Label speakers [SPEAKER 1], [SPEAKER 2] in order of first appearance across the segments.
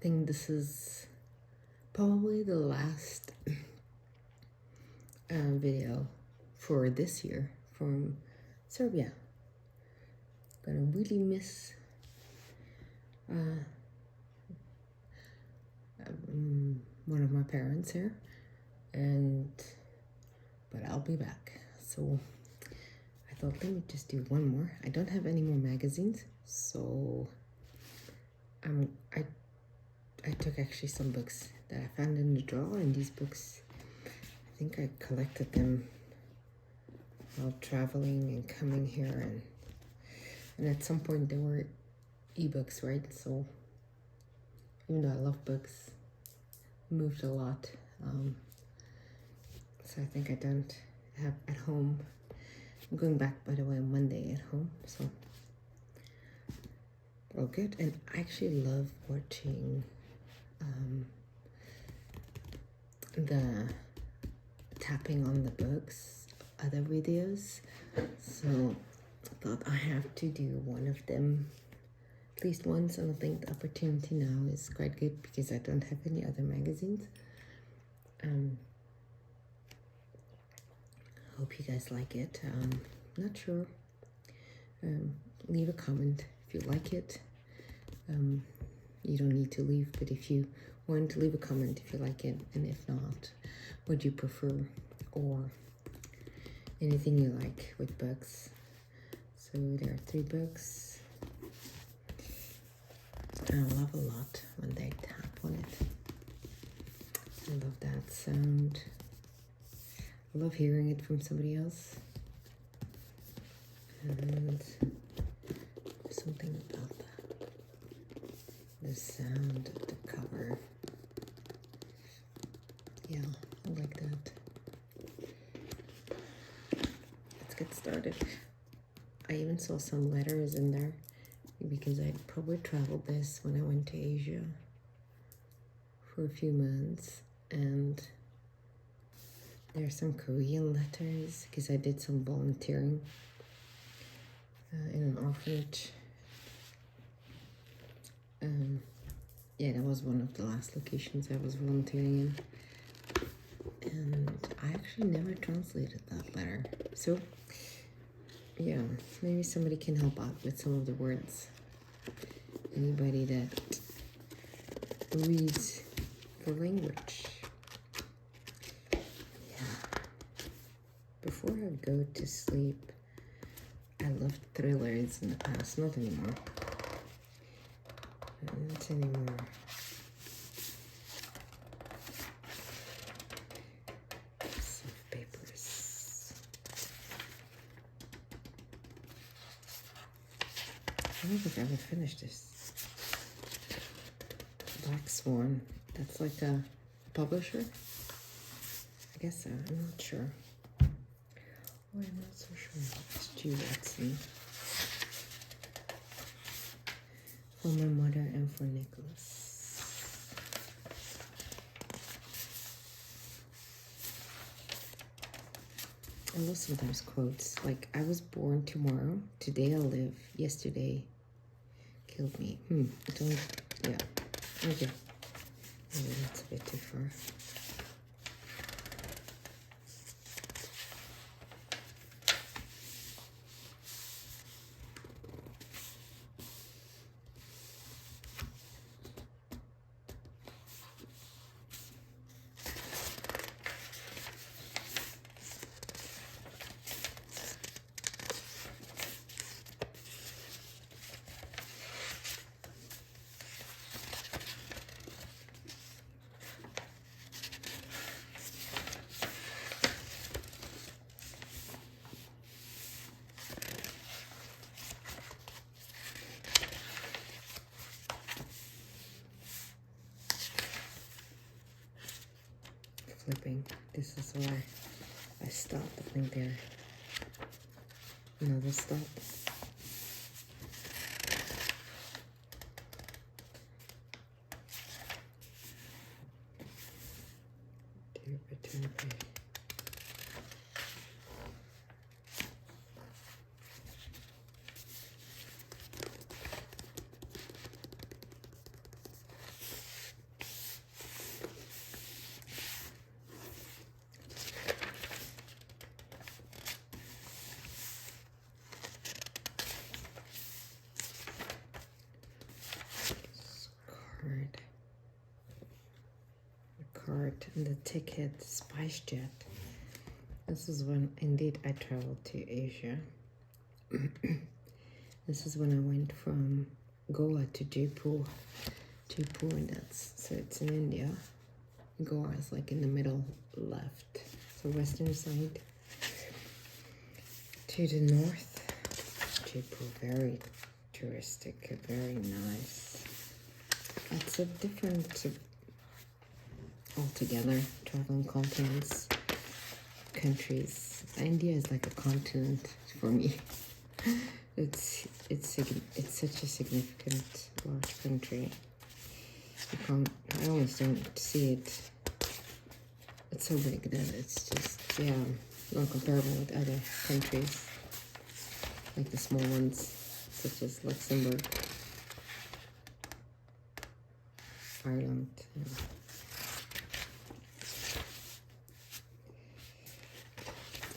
[SPEAKER 1] think this is probably the last video for this year from Serbia. Gonna really miss one of my parents here, but I'll be back. So I thought, let me just do one more. I don't have any more magazines, so I took actually some books that I found in the drawer, and these books, I think I collected them while traveling and coming here, and at some point there were ebooks, right? So even though I love books, moved a lot, so I think I don't have at home. I'm going back, by the way, on Monday at home, so all good. And I actually love watching the tapping on the books, other videos, so I thought I have to do one of them at least once, and I think the opportunity now is quite good because I don't have any other magazines. Hope you guys like it. Not sure. Leave a comment if you like it. You don't need to leave, but if you want to leave a comment if you like it, and if not, what you prefer, or anything you like with books. So there are 3 books. I love a lot when they tap on it. I love that sound. I love hearing it from somebody else. And something about that. The sound of the cover. Yeah, I like that. Let's get started. I even saw some letters in there because I probably traveled this when I went to Asia for a few months, and there's some Korean letters because I did some volunteering in an orphanage. Yeah, that was one of the last locations I was volunteering in, and I actually never translated that letter. So yeah, maybe somebody can help out with some of the words. Anybody that reads the language. Yeah. Before I go to sleep, I loved thrillers in the past, not anymore. Not anymore. Soft papers. I don't think I ever finished this. Black Swan. That's like a publisher? I guess so. I'm not sure. Oh, I'm not so sure. It's G. Watson. For my mother and for Nicholas. I love sometimes quotes like, I was born tomorrow, today I live, yesterday killed me. It's only, yeah. Okay. Maybe that's a bit too far. Flipping. This is why I stopped. I think there. Another stop. Dear opportunity. airport and the ticket, SpiceJet. This is when indeed I traveled to Asia. This is when I went from Goa to Jaipur. And so it's in India. Goa is like in the middle left, so western side. To the north, Jaipur, very touristic, very nice. It's a different altogether, traveling continents, countries. India is like a continent for me. It's such a significant large country. I almost don't see it. It's so big that it's just, yeah, not comparable with other countries, like the small ones, such as Luxembourg, Ireland. Yeah.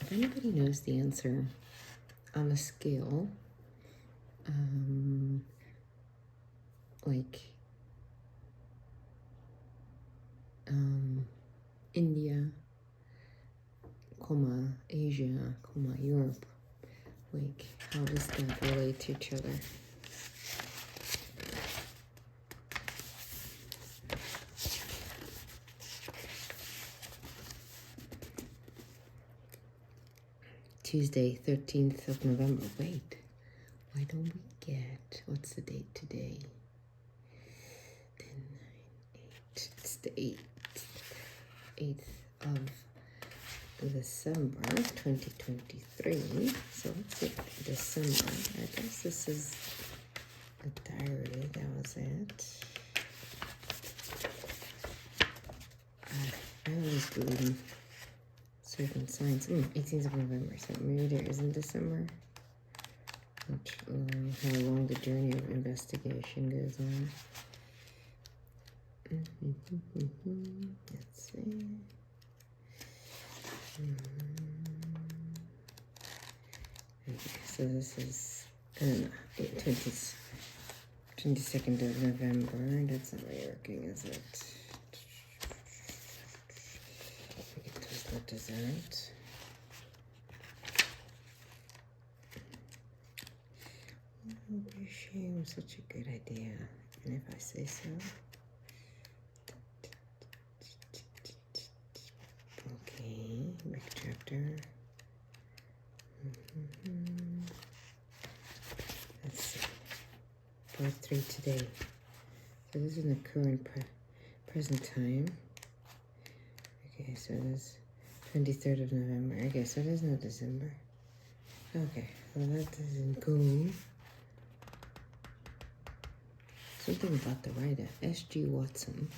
[SPEAKER 1] If anybody knows the answer on a scale, like India, Asia, Europe, like how does that relate to each other? Tuesday, 13th of November. Wait, why don't we get, what's the date today? 10, 9, 8. It's the 8th of December 2023. So let's see, December. I guess this is a diary. That was it. I always believe in certain signs. 18th of November. So maybe there isn't December. How long the journey of investigation goes on. Let's see. Okay, so this is 22nd of November. That's not really working, is it? It does not desert. It would be a shame, such a good idea. And if I say so. Okay, back chapter. Let's see. Part 3 today. So this is in the current present time. Okay, so this 23rd of November. Okay, so there's no December. Okay, so that doesn't go. Something about the writer. S.G. Watson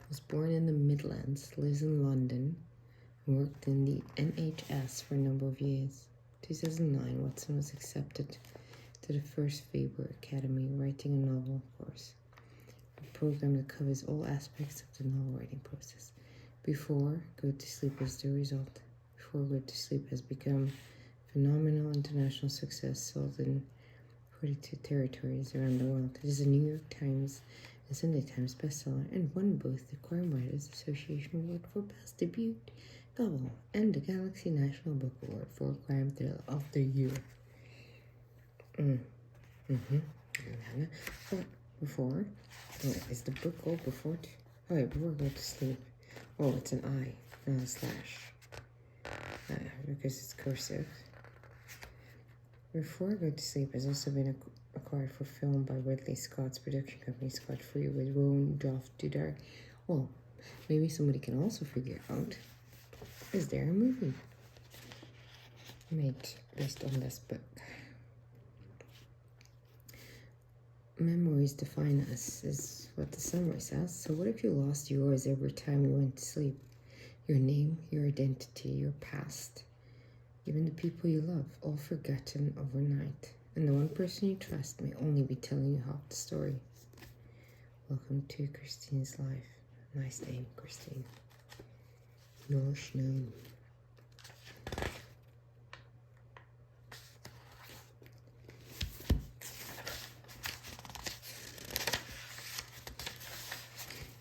[SPEAKER 1] was born in the Midlands, lives in London, and worked in the NHS for a number of years. 2009, Watson was accepted to the first Faber Academy, writing a novel, of course. A program that covers all aspects of the novel writing process. Before Go to Sleep is the result. Before Go to Sleep has become a phenomenal international success, sold in 42 territories around the world. It is a New York Times and Sunday Times bestseller and won both the Crime Writers Association Award for Best Debut Novel and the Galaxy National Book Award for Crime Thriller of the Year. Before, is the book called Before? Before Go to Sleep. Oh, it's an I, not a slash. Because it's cursive. Before Go to Sleep has also been acquired for film by Ridley Scott's production company, Scott Free, with Rowan Joff Dudar. Well, maybe somebody can also figure out, is there a movie made based on this book? Memories define us, is what the summary says. So what if you lost yours every time you went to sleep? Your name, your identity, your past. Even the people you love, all forgotten overnight. And the one person you trust may only be telling you half the story. Welcome to Christine's life. Nice name, Christine. No Schnoo.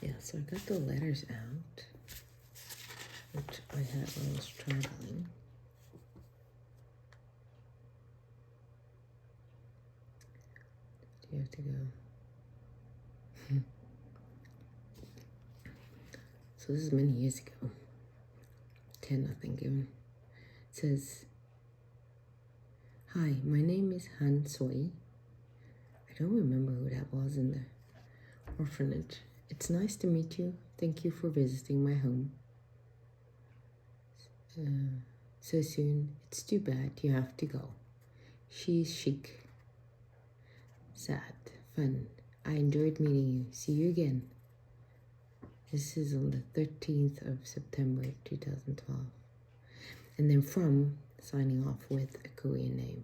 [SPEAKER 1] Yeah, so I got the letters out. I had when I was traveling. You have to go. So this is many years ago. 10, I think even. It says, "Hi, my name is Han Soi. I don't remember who that was in the orphanage. It's nice to meet you. Thank you for visiting my home. So soon. It's too bad you have to go. She's chic. Sad. Fun. I enjoyed meeting you. See you again." This is on the 13th of September 2012. And then from, signing off with a Korean name.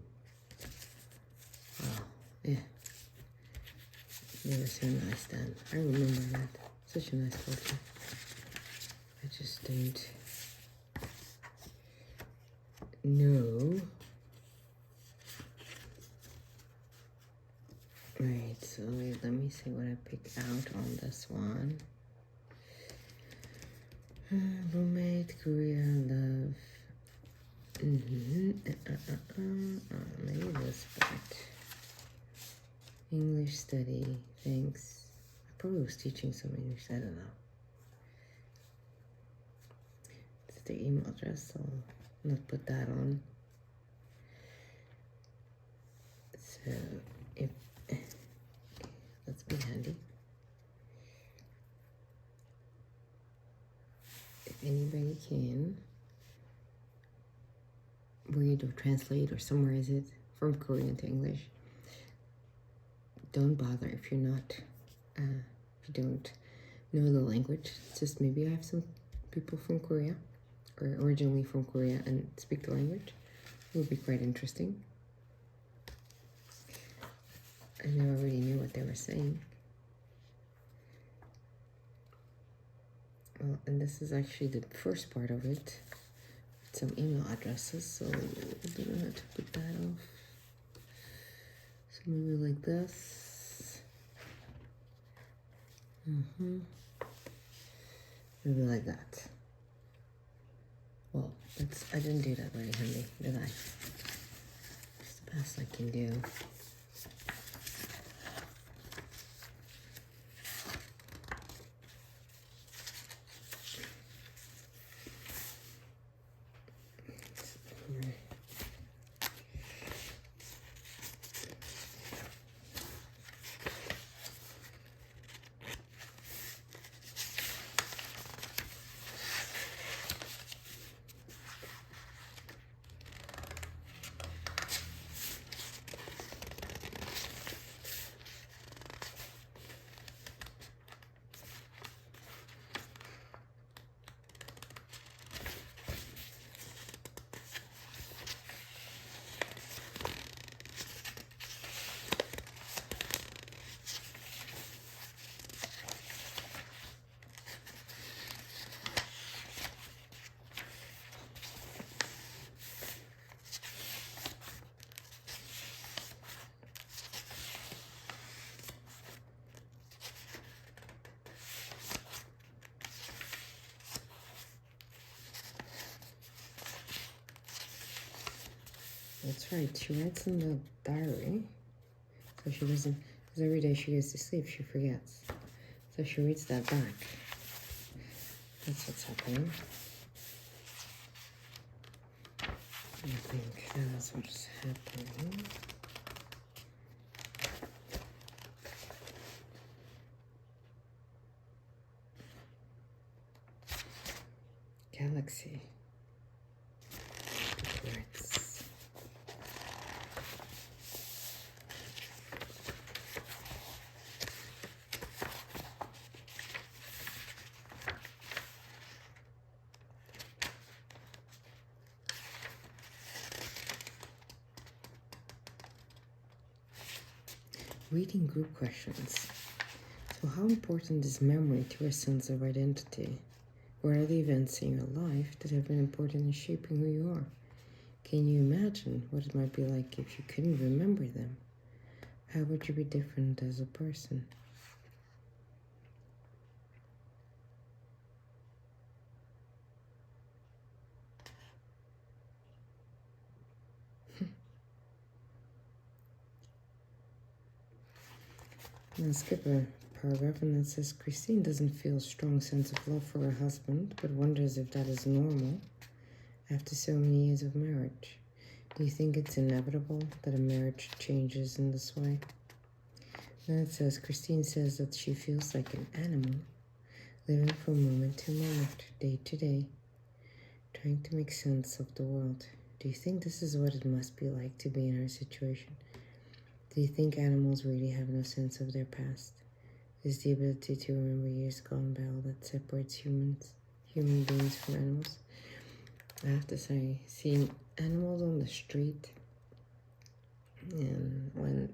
[SPEAKER 1] Wow. Yeah. They were so nice then. I remember that. Such a nice culture. I just don't know. Right, so let me see what I pick out on this one. Roommate, Korea, love. Maybe this part. English study, thanks. I probably was teaching some English, I don't know. It's the email address, so I'll not put that on. So, if let's be handy. If anybody can read or translate or summarize it from Korean to English, don't bother if you're not, if you don't know the language. It's just maybe I have some people from Korea or originally from Korea and speak the language. It would be quite interesting. I never really knew what they were saying. Well, and this is actually the first part of it. Some email addresses, so we don't have to put that off. So maybe like this. Maybe like that. Well, I didn't do that very handy, did I? It's the best I can do. That's right, she writes in the diary. So she doesn't, because every day she goes to sleep, she forgets. So she reads that back. That's what's happening. I think that's what's happening. Galaxy. Words. Reading group questions. So how important is memory to a sense of identity? What are the events in your life that have been important in shaping who you are? Can you imagine what it might be like if you couldn't remember them? How would you be different as a person? I'll skip a paragraph, and that says Christine doesn't feel a strong sense of love for her husband, but wonders if that is normal after so many years of marriage. Do you think it's inevitable that a marriage changes in this way? Then it says Christine says that she feels like an animal, living from moment to moment, day to day, trying to make sense of the world. Do you think this is what it must be like to be in her situation? Do you think animals really have no sense of their past? Is the ability to remember years gone by all that separates human beings from animals? I have to say, seeing animals on the street, and when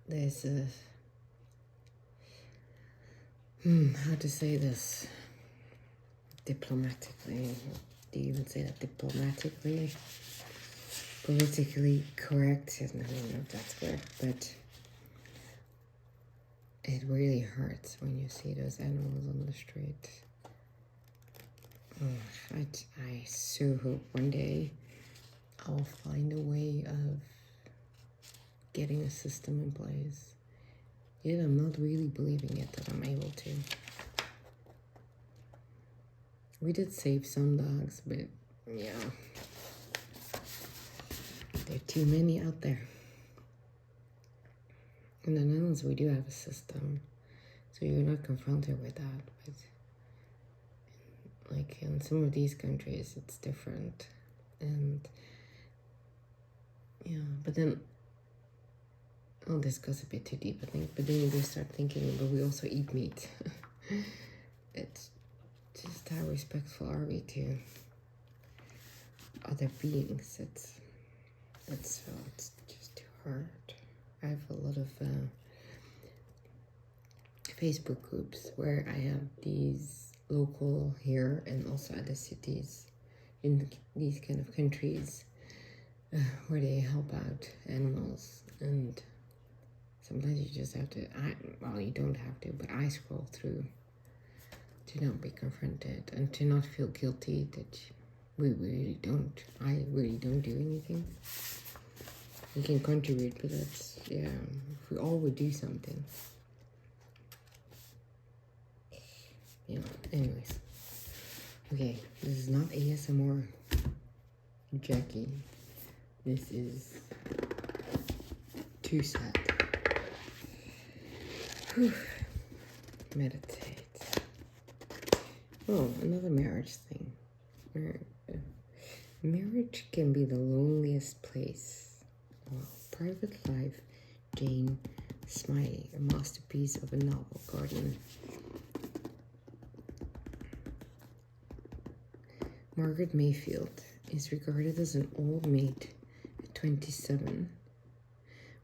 [SPEAKER 1] there's a how to say this diplomatically? Do you even say that diplomatically? Politically correct? I don't know if that's correct, but it really hurts when you see those animals on the street. I so hope one day I'll find a way of getting a system in place. Yet I'm not really believing it that I'm able to. We did save some dogs, but yeah, there are too many out there. In the Netherlands, we do have a system, so you're not confronted with that. But like in some of these countries, it's different, and yeah. But then, oh, this goes a bit too deep, I think. But then you do start thinking, but we also eat meat. It's just how respectful are we to other beings? It's just too hard. I have a lot of Facebook groups where I have these local here and also other cities in these kind of countries where they help out animals, and sometimes you just have to, well, you don't have to, but I scroll through to not be confronted and to not feel guilty that I really don't do anything. We can contribute, but that's, yeah, if we all would do something. Yeah, anyways. Okay, this is not ASMR, Jackie. This is too sad. Whew. Meditate. Oh, another marriage thing. Marriage can be the loneliest place. Wow. Private Life, Jane Smiley, a masterpiece of a novel, Guardian. Margaret Mayfield is regarded as an old maid at 27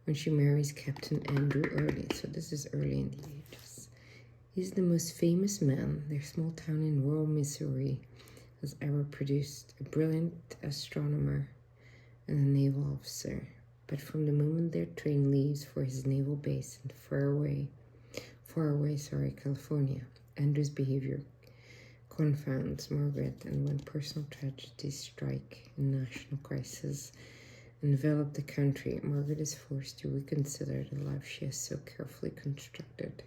[SPEAKER 1] when she marries Captain Andrew Early. So this is early in the ages. He's the most famous man their small town in rural Missouri has ever produced, a brilliant astronomer and a naval officer. But from the moment their train leaves for his naval base in faraway, California, Andrew's behavior confounds Margaret, and when personal tragedies strike and national crisis envelop the country, Margaret is forced to reconsider the life she has so carefully constructed.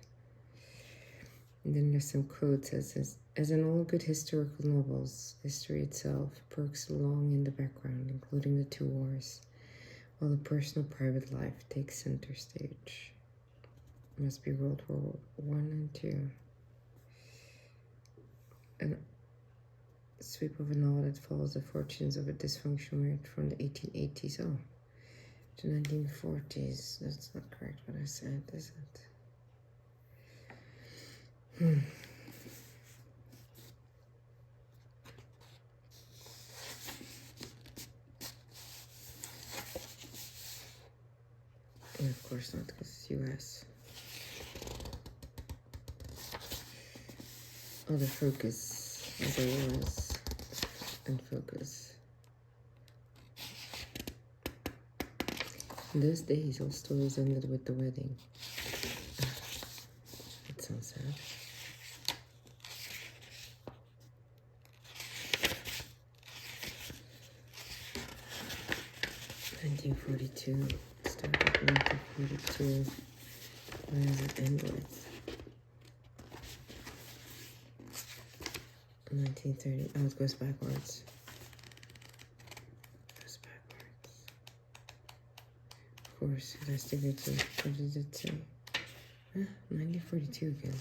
[SPEAKER 1] And then there's some quotes as in all good historical novels, history itself perks along in the background, including the two wars, while the personal private life takes center stage. It must be World War I and II. And a sweep of a novel that follows the fortunes of a dysfunctional marriage from the 1880s to 1940s. That's not correct what I said, is it? And of course not, because it's US. Other focus, as always, and focus. In those days, all stories ended with the wedding. That sounds sad. 1942. It's start at 1942. Where does it end with? 1930. Oh, it goes backwards. Of course, it has to go to, what did it say? 1942 again.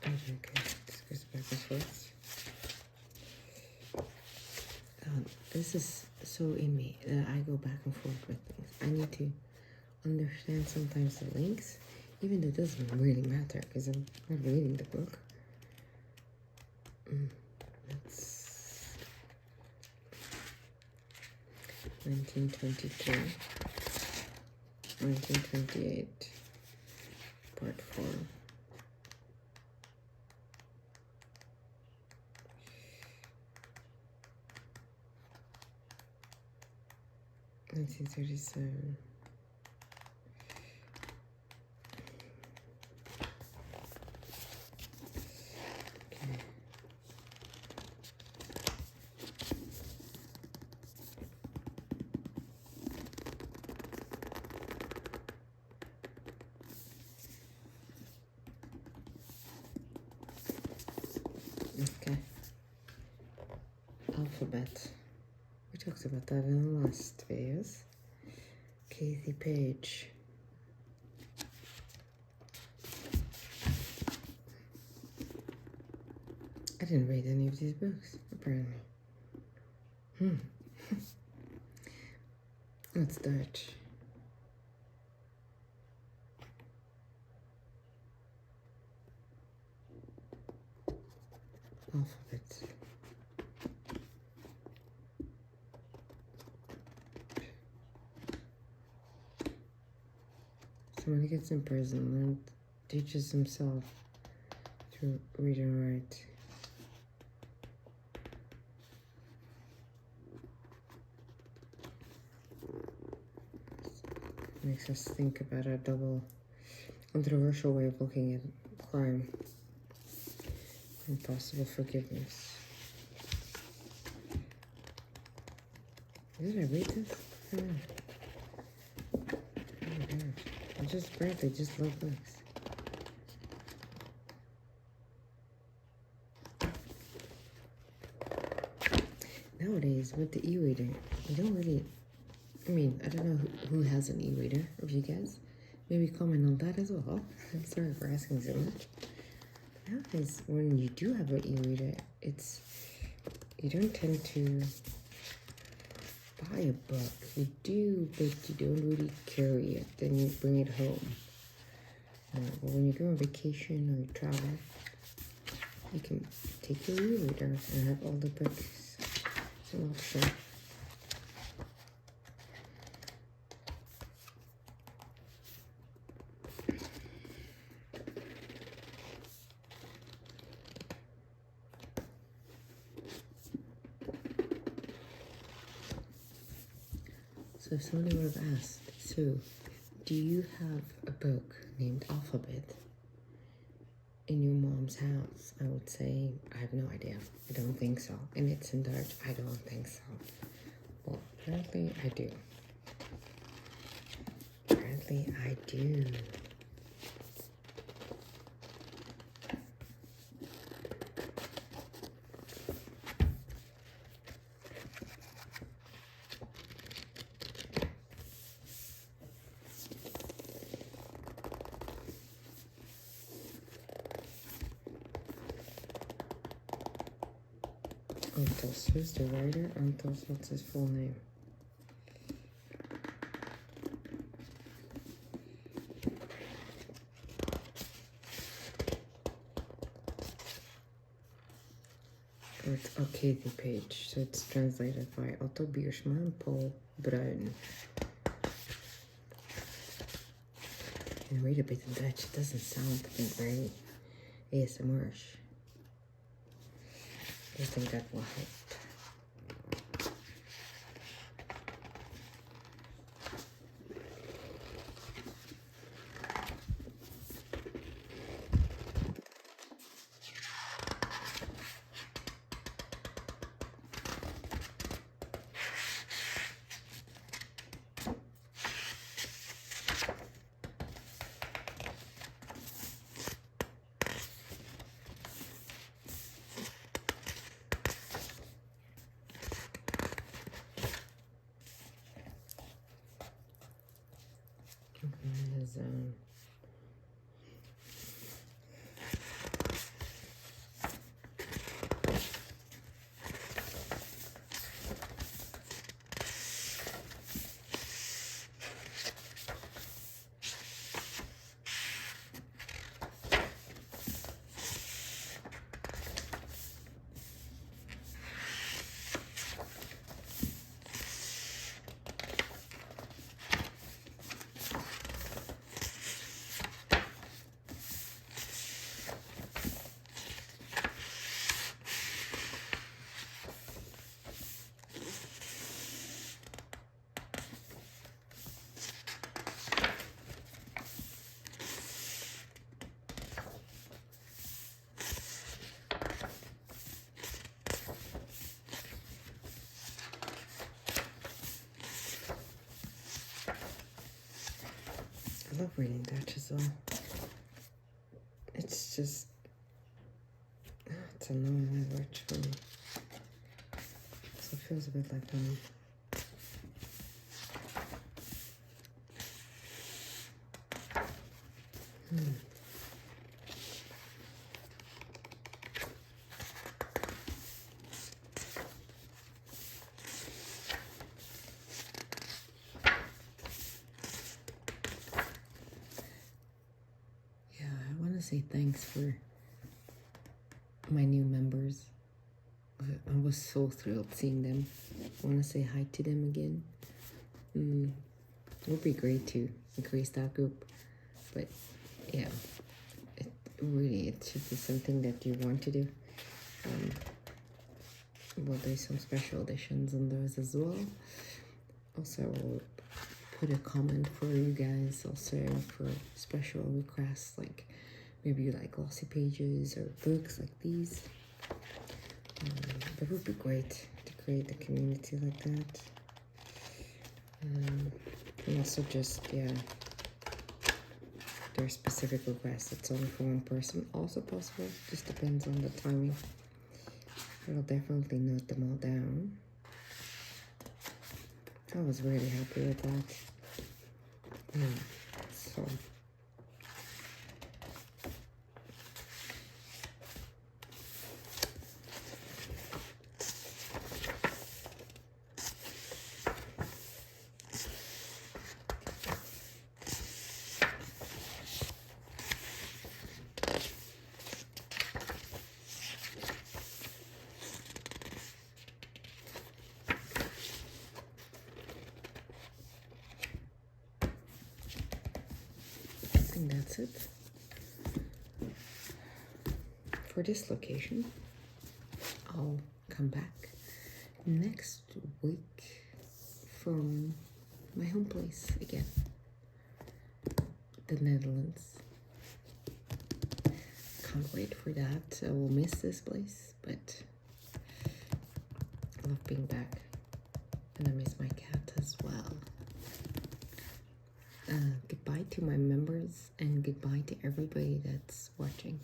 [SPEAKER 1] Okay, this goes back and forth. This is so in me that I go back and forth with things. I need to understand sometimes the links, even though it doesn't really matter because I'm not reading the book. That's 1923, 1928, part 4. $1937. Okay. Alphabet. We talked about that in the last videos. Kathy Page. I didn't read any of these books, apparently. That's Dutch. Alphabet. Someone gets in prison and teaches himself to read and write. Makes us think about a double controversial way of looking at crime and possible forgiveness. Did I read this? I don't know. Oh my gosh. I just apparently just love books. Nowadays, with the e-reader, you don't really... I mean, I don't know who has an e-reader of you guys. Maybe comment on that as well. I'm sorry for asking so much. Nowadays, when you do have an e-reader, you don't tend to buy a book. You do, but you don't really carry it. Then you bring it home. But when you go on vacation or you travel, you can take your e-reader and have all the books. It's an option. So if somebody would have asked, so do you have a book named Alphabet in your mom's house? I would say, I have no idea. I don't think so. And it's in Dutch. I don't think so. Well, apparently I do. Apparently I do. Antos, who's the writer? Antos, what's his full name? Oh, it's Kathy Page, so it's translated by Otto Biersma and Paul Bruin. You can read a bit in Dutch, it doesn't sound very ASMR-ish. I think that will help. because I love reading Dutch as well. It's just, it's a long language for me. So it feels a bit like yeah, I want to say thanks for my new members. I was so thrilled seeing them. I want to say hi to them again. It would be great to increase that group, but yeah, it should be something that you want to do. We'll do some special editions on those as well. Also, I'll put a comment for you guys also for special requests, like maybe you like glossy pages or books like these. That would be great to create a community like that. And also just, yeah, there are specific requests. It's only for one person, also possible. Just depends on the timing. I'll definitely note them all down. I was really happy with that. Yeah, so I think that's it for this location. I'll come back next week from my home place again, the Netherlands. Can't wait for that. I will miss this place, but I love being back, and I miss my cat as well. Goodbye to my members, and goodbye to everybody that's watching.